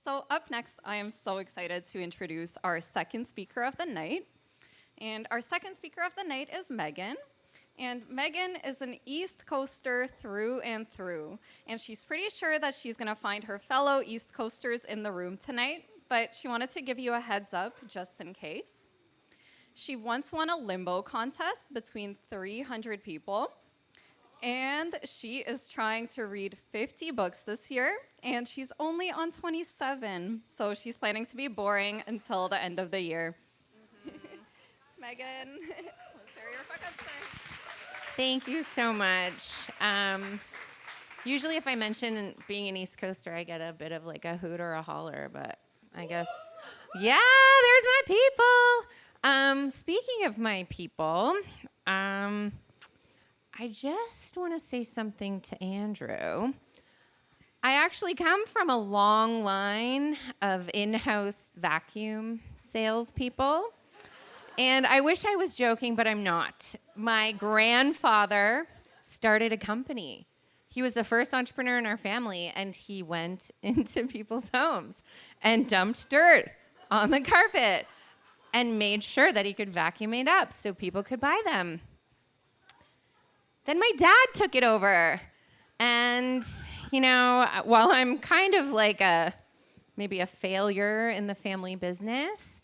So up next, I am so excited to introduce our second speaker of the night. And our second speaker of the night is Megan. And Megan is an East Coaster through and through. And she's pretty sure that she's going to find her fellow East Coasters in the room tonight, but she wanted to give you a heads up just in case. She once won a limbo contest between 300 people. And she is trying to read 50 books this year, and she's only on 27. So she's planning to be boring until the end of the year. Megan, let's share your fuck-ups today. Thank you so much. Usually if I mention being an East Coaster, I get a bit of like a hoot or a holler, but I guess, yeah, there's my people. Speaking of my people, I just want to say something to Andrew. I actually come from a long line of in-house vacuum salespeople. And I wish I was joking, but I'm not. My grandfather started a company. He was the first entrepreneur in our family, and he went into people's homes and dumped dirt on the carpet and made sure that he could vacuum it up so people could buy them. Then my dad took it over. And, you know, while I'm kind of like maybe a failure in the family business,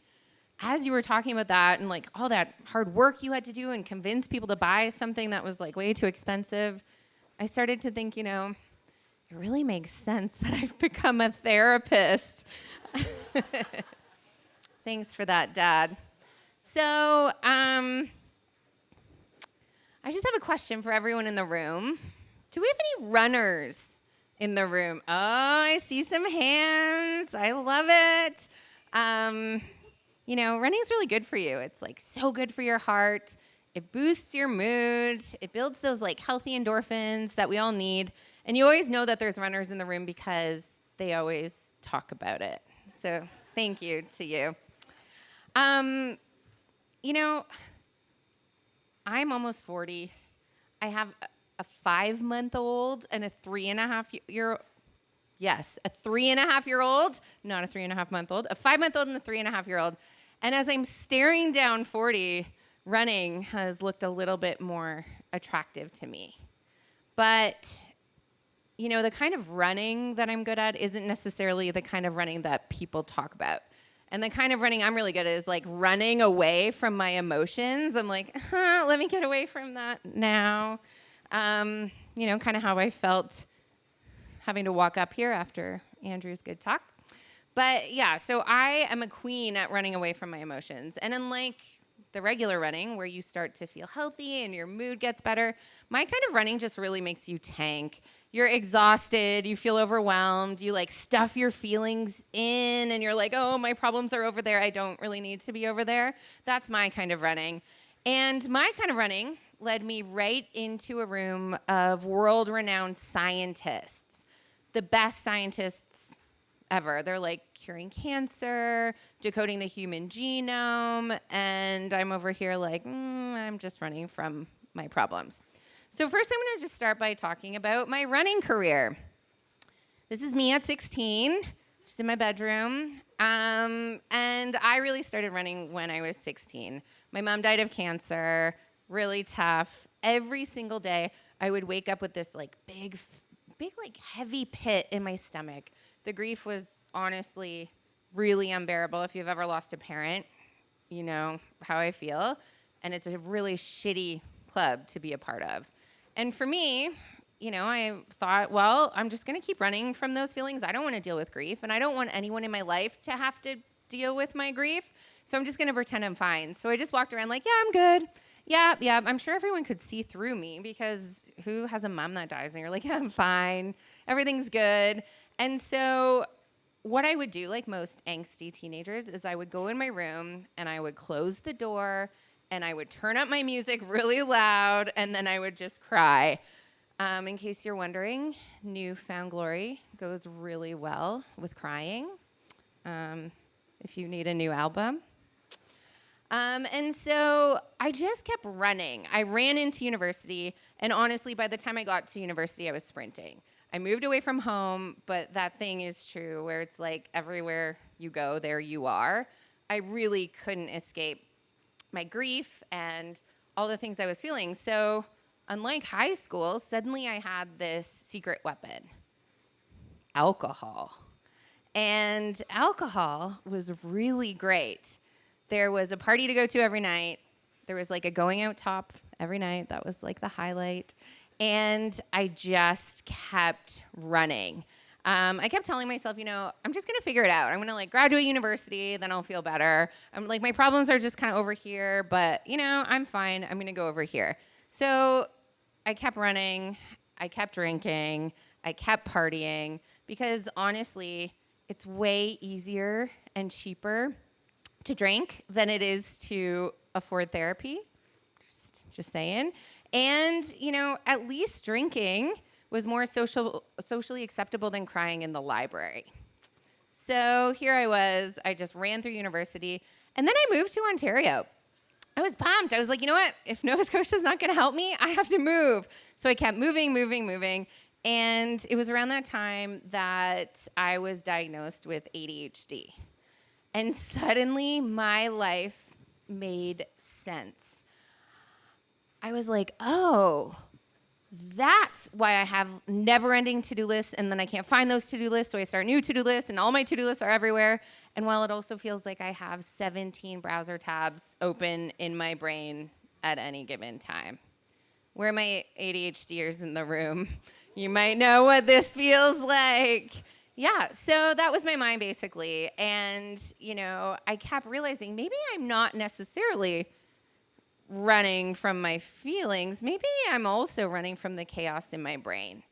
as you were talking about that and like all that hard work you had to do and convince people to buy something that was like way too expensive, I started to think, you know, it really makes sense that I've become a therapist. Thanks for that, Dad. So, I just have a question for everyone in the room. Do we have any runners in the room? Oh, I see some hands. I love it. You know, running's really good for you. It's like so good for your heart. It boosts your mood. It builds those like healthy endorphins that we all need. And you always know that there's runners in the room because they always talk about it. So thank you to you. You know, I'm almost 40. I have a 5-month-old and a 3.5-year-old. Yes, a 3.5-year-old, not a 3.5-month-old, a 5-month-old and a 3.5-year-old. And as I'm staring down 40, running has looked a little bit more attractive to me. But, you know, the kind of running that I'm good at isn't necessarily the kind of running that people talk about. And the kind of running I'm really good at is like running away from my emotions. I'm like, let me get away from that now. You know, kind of how I felt having to walk up here after Andrew's good talk. But yeah, so I am a queen at running away from my emotions. And unlike the regular running where you start to feel healthy and your mood gets better, my kind of running just really makes you tank. You're exhausted, you feel overwhelmed, you like stuff your feelings in and you're like, oh, my problems are over there, I don't really need to be over there. That's my kind of running. And my kind of running led me right into a room of world-renowned scientists, the best scientists ever. They're like curing cancer, decoding the human genome, and I'm over here like, I'm just running from my problems. So first I'm going to just start by talking about my running career. This is me at 16, just in my bedroom, and I really started running when I was 16. My mom died of cancer, really tough. Every single day I would wake up with this like big like heavy pit in my stomach. The grief was honestly really unbearable. If you've ever lost a parent, you know how I feel. And it's a really shitty club to be a part of. And for me, you know, I thought, well, I'm just going to keep running from those feelings. I don't want to deal with grief, and I don't want anyone in my life to have to deal with my grief. So I'm just going to pretend I'm fine. So I just walked around like, yeah, I'm good. Yeah, I'm sure everyone could see through me because who has a mom that dies and you're like, yeah, I'm fine. Everything's good. And so what I would do, like most angsty teenagers, is I would go in my room and I would close the door and I would turn up my music really loud and then I would just cry. In case you're wondering, New Found Glory goes really well with crying. If you need a new album. And so I just kept running. I ran into university, and honestly, by the time I got to university, I was sprinting. I moved away from home, but that thing is true where it's like everywhere you go, there you are. I really couldn't escape my grief and all the things I was feeling. So unlike high school, suddenly I had this secret weapon, alcohol. And alcohol was really great. There was a party to go to every night. There was like a going out top every night. That was like the highlight. And I just kept running. I kept telling myself, I'm just going to figure it out. I'm going to like graduate university, then I'll feel better. I'm like, my problems are just kind of over here, but I'm fine. I'm going to go over here. So I kept running. I kept drinking. I kept partying because honestly, it's way easier and cheaper to drink than it is to afford therapy. Just saying. And, at least drinking was more socially acceptable than crying in the library. So here I was. I just ran through university. And then I moved to Ontario. I was pumped. I was like, you know what? If Nova Scotia's not going to help me, I have to move. So I kept moving. And it was around that time that I was diagnosed with ADHD. And suddenly my life made sense. I was like, oh, that's why I have never-ending to-do lists, and then I can't find those to-do lists, so I start new to-do lists, and all my to-do lists are everywhere. And while it also feels like I have 17 browser tabs open in my brain at any given time. Where my ADHDers in the room, you might know what this feels like. Yeah, so that was my mind, basically. And, I kept realizing maybe I'm not necessarily running from my feelings. Maybe I'm also running from the chaos in my brain.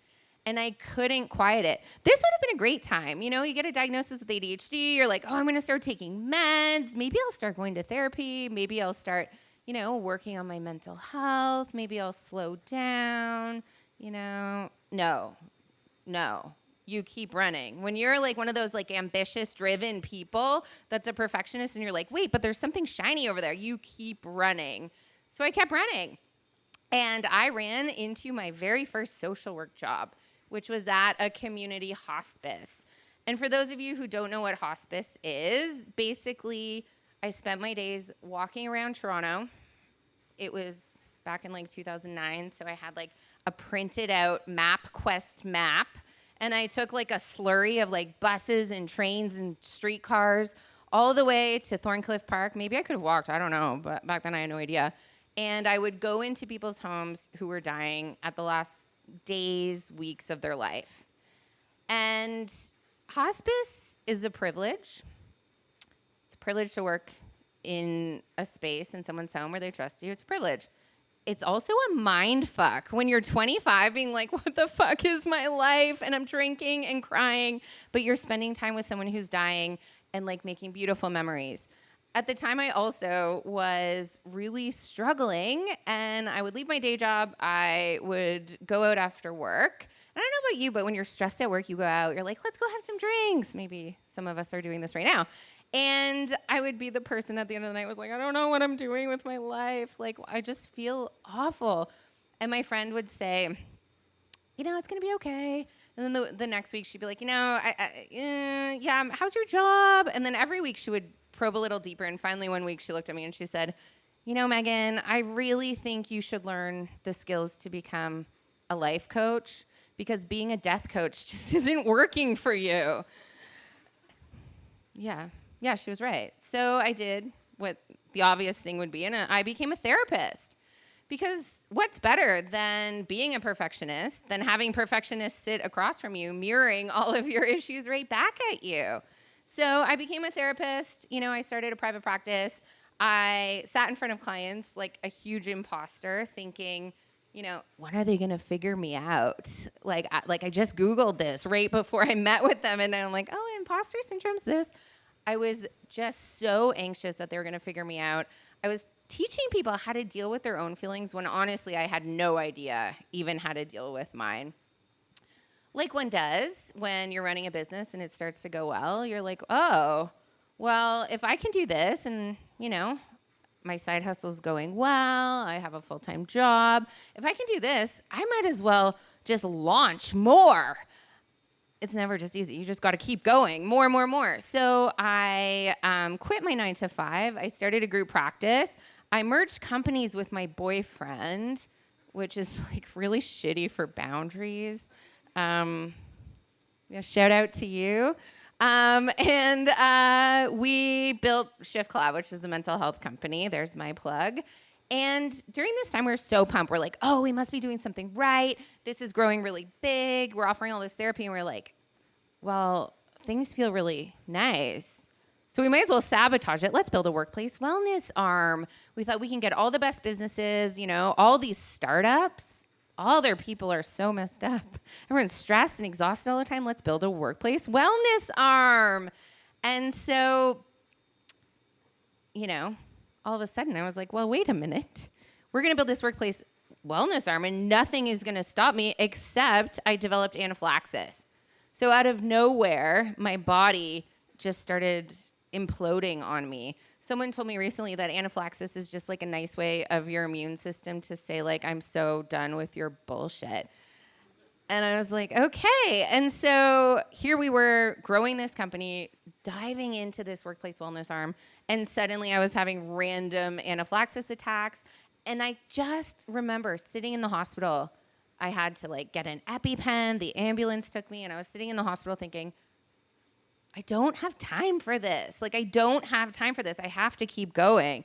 And I couldn't quiet it. This would have been a great time. You get a diagnosis with ADHD. You're like, oh, I'm going to start taking meds. Maybe I'll start going to therapy. Maybe I'll start, working on my mental health. Maybe I'll slow down. No. You keep running. When you're like one of those like ambitious, driven people that's a perfectionist and you're like, wait, but there's something shiny over there. You keep running. So I kept running. And I ran into my very first social work job, which was at a community hospice. And for those of you who don't know what hospice is, basically I spent my days walking around Toronto. It was back in like 2009, so I had like a printed out MapQuest map. And I took like a slurry of like buses and trains and streetcars all the way to Thorncliffe Park. Maybe I could have walked, I don't know, but back then I had no idea. And I would go into people's homes who were dying at the last days, weeks of their life. And hospice is a privilege. It's a privilege to work in a space in someone's home where they trust you. It's a privilege. It's also a mind fuck when you're 25 being like, what the fuck is my life? And I'm drinking and crying, but you're spending time with someone who's dying and like making beautiful memories. At the time, I also was really struggling, and I would leave my day job. I would go out after work. And I don't know about you, but when you're stressed at work, you go out. You're like, let's go have some drinks. Maybe some of us are doing this right now. And I would be the person at the end of the night was like, I don't know what I'm doing with my life. Like, I just feel awful. And my friend would say, it's going to be okay. And then the next week, she'd be like, yeah, how's your job? And then every week, she would probe a little deeper. And finally, one week, she looked at me and she said, Megan, I really think you should learn the skills to become a life coach because being a death coach just isn't working for you. Yeah, she was right. So I did what the obvious thing would be, and I became a therapist. Because what's better than being a perfectionist, than having perfectionists sit across from you, mirroring all of your issues right back at you? So I became a therapist. I started a private practice. I sat in front of clients like a huge imposter thinking, when are they going to figure me out? Like I just Googled this right before I met with them, and I'm like, oh, imposter syndrome's this. I was just so anxious that they were going to figure me out. I was teaching people how to deal with their own feelings when honestly I had no idea even how to deal with mine. Like one does when you're running a business and it starts to go well, you're like, oh, well, if I can do this and, my side hustle's going well, I have a full-time job. If I can do this, I might as well just launch more. it's never just easy. You just got to keep going more and more and more. So I quit my 9 to 5. I started a group practice. I merged companies with my boyfriend, which is like really shitty for boundaries. Shout out to you. We built Shift Collab, which is a mental health company. There's my plug. And during this time, we were so pumped. We're like, oh, we must be doing something right. This is growing really big. We're offering all this therapy. And we're like, well, things feel really nice. So we might as well sabotage it. Let's build a workplace wellness arm. We thought we can get all the best businesses, all these startups. All their people are so messed up. Everyone's stressed and exhausted all the time. Let's build a workplace wellness arm. And so, all of a sudden I was like, well, wait a minute. We're going to build this workplace wellness arm and nothing is going to stop me except I developed anaphylaxis. So out of nowhere, my body just started imploding on me. Someone told me recently that anaphylaxis is just like a nice way of your immune system to say like, I'm so done with your bullshit. And I was like, okay. And so here we were growing this company, diving into this workplace wellness arm. And suddenly I was having random anaphylaxis attacks. And I just remember sitting in the hospital. I had to like get an EpiPen. The ambulance took me and I was sitting in the hospital thinking, I don't have time for this. Like, I don't have time for this. I have to keep going.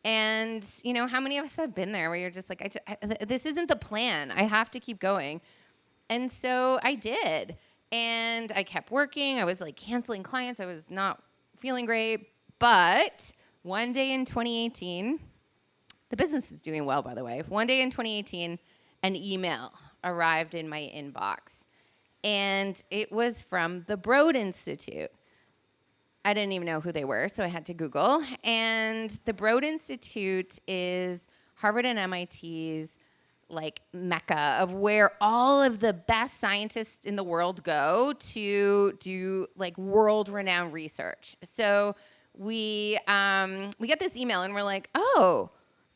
And, how many of us have been there where you're just like, this isn't the plan. I have to keep going. And so I did. And I kept working. I was like canceling clients. I was not feeling great. But one day in 2018, the business is doing well, by the way. One day in 2018, an email arrived in my inbox. And it was from the Broad Institute. I didn't even know who they were, so I had to Google. And the Broad Institute is Harvard and MIT's like mecca of where all of the best scientists in the world go to do like world-renowned research. So we get this email and we're like, oh,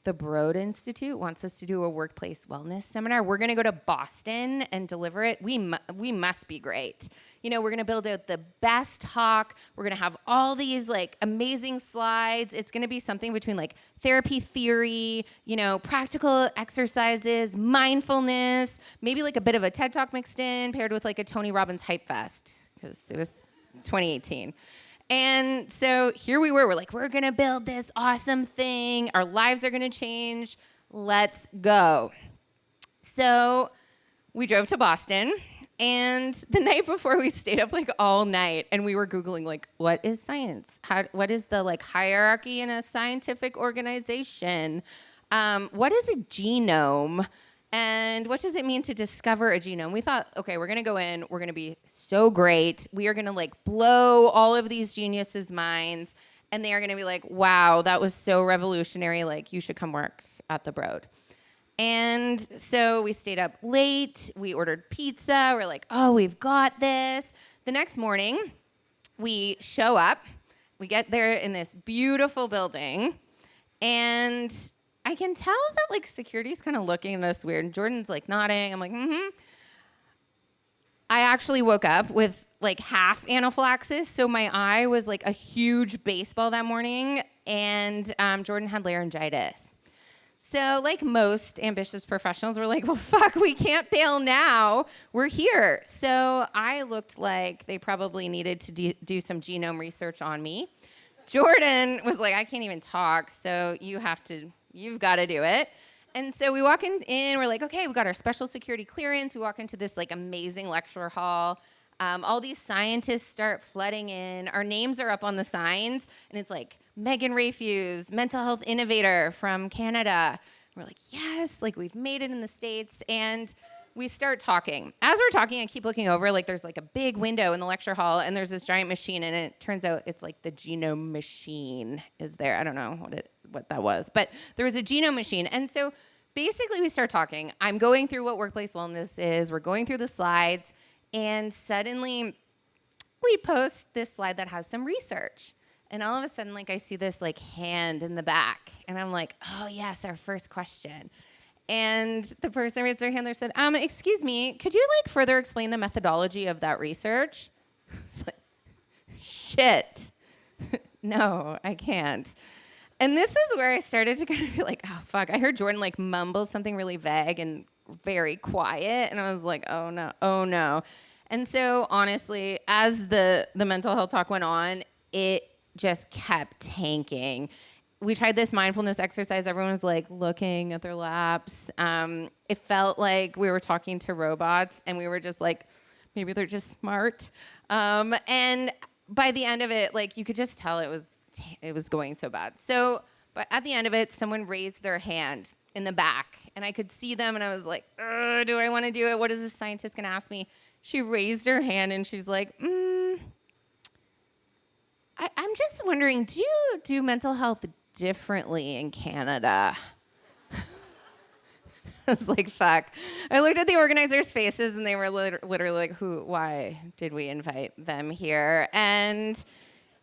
the Broad Institute wants us to do a workplace wellness seminar. We're going to go to Boston and deliver it. We must be great. We're going to build out the best talk. We're going to have all these like amazing slides. It's going to be something between like therapy theory, practical exercises, mindfulness, maybe like a bit of a TED Talk mixed in, paired with like a Tony Robbins hype fest because it was 2018. And so here we were. We're like, we're going to build this awesome thing. Our lives are going to change. Let's go. So we drove to Boston. And the night before, we stayed up like all night. And we were Googling like, what is science? What is the like hierarchy in a scientific organization? What is a genome? And what does it mean to discover a genome? We thought, okay, we're going to go in. We're going to be so great. We are going to like blow all of these geniuses' minds. And they are going to be like, wow, that was so revolutionary. Like, you should come work at the Broad. And so we stayed up late. We ordered pizza. We're like, oh, we've got this. The next morning, we show up. We get there in this beautiful building. And I can tell that like security's kind of looking at us weird. And Jordan's like nodding. I'm like, mm-hmm. I actually woke up with like half anaphylaxis. So my eye was like a huge baseball that morning. And Jordan had laryngitis. So like most ambitious professionals, we're like, well, fuck, we can't bail now. We're here. So I looked like they probably needed to do some genome research on me. Jordan was like, I can't even talk. So you've got to do it. And so we walk in, we're like, okay, we got our special security clearance. We walk into this like amazing lecture hall. All these scientists start flooding in. Our names are up on the signs, and it's like Megan Rafuse, mental health innovator from Canada. We're like, yes, like we've made it in the States. And we start talking. As we're talking, I keep looking over, like there's like a big window in the lecture hall, and there's this giant machine, and it turns out it's like the genome machine is there. I don't know what that was, but there was a genome machine. And so basically we start talking. I'm going through what workplace wellness is. We're going through the slides. And suddenly we post this slide that has some research. And all of a sudden, like I see this like hand in the back. And I'm like, oh yes, our first question. And the person raised their hand. They said, excuse me, could you like further explain the methodology of that research? I was like, shit. No, I can't. And this is where I started to kind of be like, oh, fuck. I heard Jordan like mumble something really vague and very quiet. And I was like, oh, no, oh, no. And so honestly, as the mental health talk went on, it just kept tanking. We tried this mindfulness exercise. Everyone was like looking at their laps. It felt like we were talking to robots and we were just like, maybe they're just smart. And by the end of it, like you could just tell it was going so bad. So, but at the end of it, someone raised their hand in the back and I could see them and I was like, do I want to do it? What is this scientist going to ask me? She raised her hand and she's like, I'm just wondering, do you do mental health differently in Canada? I was like, fuck. I looked at the organizers' faces and they were literally like, why did we invite them here? And,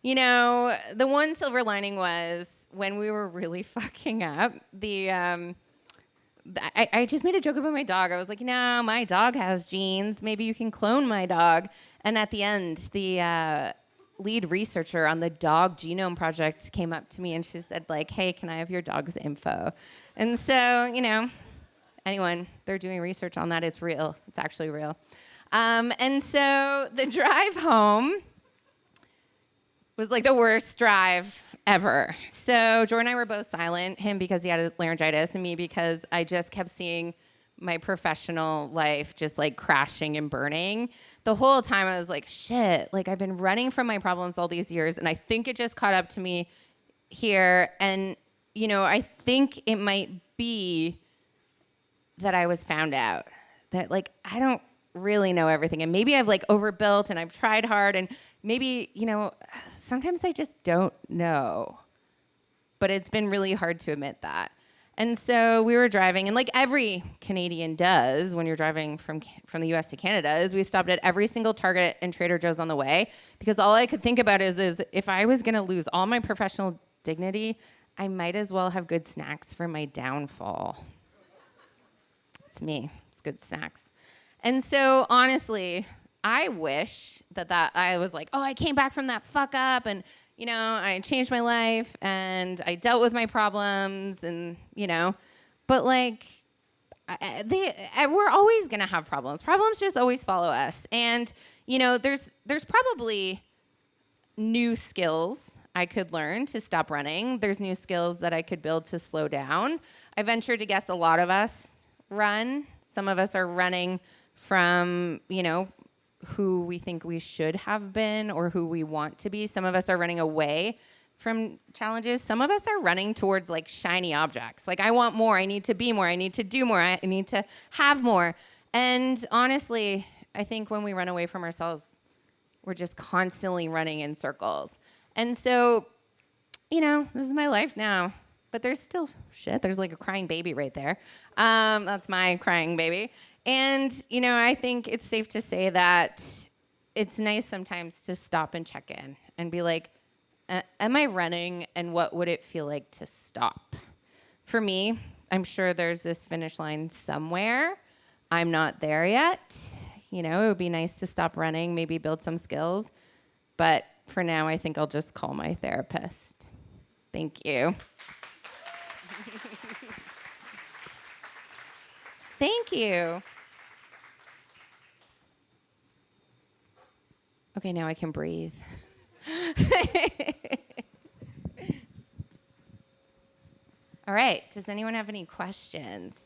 you know, the one silver lining was when we were really fucking up, I just made a joke about my dog. I was like, no, my dog has genes. Maybe you can clone my dog. And at the end, the lead researcher on the dog genome project came up to me and she said, like, hey, can I have your dog's info? And so, you know, anyone, they're doing research on that. It's real. It's actually real. And so the drive home was like the worst drive ever. So Jordan and I were both silent, him because he had laryngitis and me because I just kept seeing my professional life just like crashing and burning. The whole time I was like, shit, like I've been running from my problems all these years and I think it just caught up to me here. And, you know, I think it might be that I was found out, that like I don't really know everything and maybe I've like overbuilt and I've tried hard and maybe, you know, sometimes I just don't know. But it's been really hard to admit that. And so we were driving, and like every Canadian does when you're driving from the US to Canada, is we stopped at every single Target and Trader Joe's on the way because all I could think about is if I was gonna lose all my professional dignity, I might as well have good snacks for my downfall. It's me, it's good snacks. And so honestly, I wish that I was like, oh, I came back from that fuck up and, you know, I changed my life and I dealt with my problems and, you know, but like, we're always going to have problems. Problems just always follow us. And, you know, there's probably new skills I could learn to stop running. There's new skills that I could build to slow down. I venture to guess a lot of us run. Some of us are running from, you know, who we think we should have been or who we want to be. Some of us are running away from challenges. Some of us are running towards like shiny objects. Like I want more, I need to be more, I need to do more, I need to have more. And honestly, I think when we run away from ourselves, we're just constantly running in circles. And so, you know, this is my life now, but there's still shit. There's like a crying baby right there. That's my crying baby. And, you know, I think it's safe to say that it's nice sometimes to stop and check in and be like, am I running and what would it feel like to stop? For me, I'm sure there's this finish line somewhere. I'm not there yet. You know, it would be nice to stop running, maybe build some skills. But for now, I think I'll just call my therapist. Thank you. Thank you. Okay, now I can breathe. All right, does anyone have any questions?